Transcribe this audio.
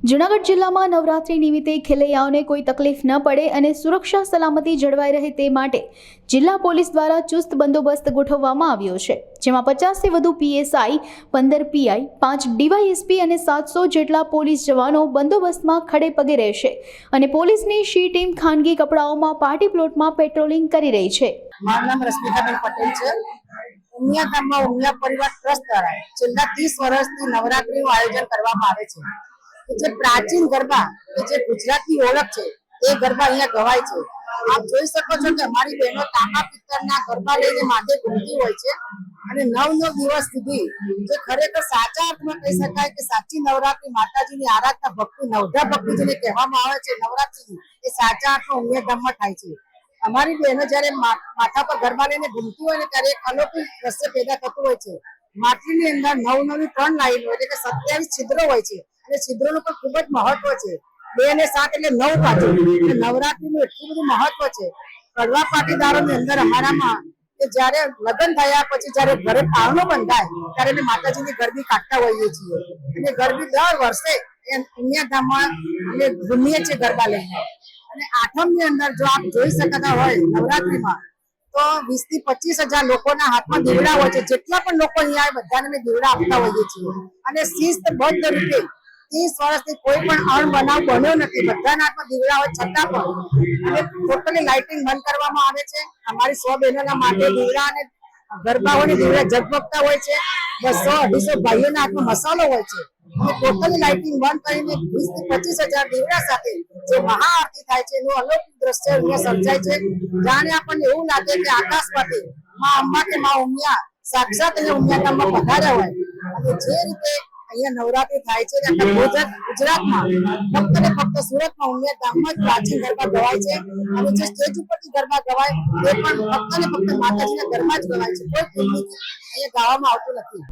જૂનાગઢ જિલ્લામાં નવરાત્રી નિમિત્તે ખેલૈયાઓને કોઈ તકલીફ ન પડે અને સુરક્ષા સલામતી જળવાઈ રહે તે માટે જિલ્લા પોલીસ દ્વારા ચુસ્ત બંદોબસ્ત ગોઠવવામાં આવ્યો છે, જેમાં 50થી વધુ પીએસઆઈ, 15 પીઆઈ, 5 ડીવાયએસપી અને 700 જેટલા પોલીસ જવાનો બંદોબસ્તમાં ખડે પગે રહેશે અને પોલીસની શી ટીમ ખાનગી કપડાઓમાં પાર્ટી પ્લોટમાં પેટ્રોલિંગ કરી રહી છે। મારું નામ રશ્મિકાબેન પટેલ છે। ઉમિયા ગામમાં ઉમિયા પરિવાર ટ્રસ્ટ દ્વારા છેલ્લા 30 વર્ષથી નવરાત્રીનું આયોજન કરવામાં આવે છે। જે પ્રાચીન ગરબા જે ગુજરાતની ઓળખ છે એ ગરબા અહીંયા ગવાય છે। આપ જોઈ શકો છો કે અમારી બહેનો તાંબા પિત્તળના ગરબા લઈને માથે ઘૂમતી હોય છે અને 9 દિવસ સુધી જે ખરેખર સાચા અર્થમાં કહી શકાય કે સાચી નવરાત્રી માતાજીની આરાધના ભક્તિ નવધા ભક્તિ જેને કહેવામાં આવે છે નવરાત્રી, એ સાચા અર્થમાં ઉમિયા ગામમાં થાય છે। અમારી બહેનો જયારે માથા પર ગરબા લઈને ઘૂમતી હોય ને ત્યારે એક અલૌકિક દ્રશ્ય પેદા થતું હોય છે। માટલીની અંદર 9 3 લાઈનો એટલે કે 27 છિદ્રો હોય છે અને છિદ્રોનું પણ ખૂબ જ મહત્વ છે। 2 અને 7 એટલે 9 પાછું નવરાત્રીનું એટલું બધું મહત્વ છે। કડવા પાટીદારોની અંદર અમારામાં કે જયારે લગ્ન થયા પછી જયારે ઘરે પારણો બંધાય ત્યારે અમે માતાજીની ગરબી કાઢતા હોઈએ છીએ અને ગરબી દર વર્ષે ઉમિયા ગામમાં અમે ઘૂમીએ છીએ ગરબા લઈને। અને આઠમની અંદર જો આપ જોઈ શકતા હોય નવરાત્રીમાં તો 20 થી 25,000 લોકોના હાથમાં દીવડા હોય છે। જેટલા પણ લોકો અહીંયા આવે બધાને અમે દીવડા આપતા હોઈએ છીએ અને શિસ્તબદ્ધ રીતે 30 વર્ષથી કોઈ પણ અણબનાવ બન્યો નથી। બધાના હાથમાં દીવડા હોય છતાં પણ અને ટોટલી લાઇટિંગ બંધ કરવામાં આવે છે। અમારી 100 બહેનોના માટે દીવડા અને ગરબાઓને દીવડા ઝગમગતા હોય છે। 200-250 ભાઈઓના હાથમાં મસાલો હોય છે અને ટોટલી લાઇટિંગ બંધ કરીને 20 થી 25,000 દીવડા સાથે જે મહાઆરતી થાય છે એનું અલૌકિક દ્રશ્ય અહીંયા સર્જાય છે। જાણે આપણને એવું લાગે કે આકાશમાંથી માં અંબા કે માં ઉમિયા સાક્ષાત અહીંયા ઉમિયા ગામમાં પધાર્યા હોય અને જે રીતે અહીંયા નવરાત્રી થાય છે આખા ગુજરાતમાં ફક્ત ને ફક્ત સુરતમાં ઉમિયા ગામમાં જ પ્રાચીન ગરબા ગવાય છે અને જે સ્ટેજ ઉપરથી ગરબા ગવાય તે પણ ફક્ત ને ફક્ત માતાજીના ગરબા જ ગવાય છે। કોઈ અહીંયા ગાવામાં આવતું નથી।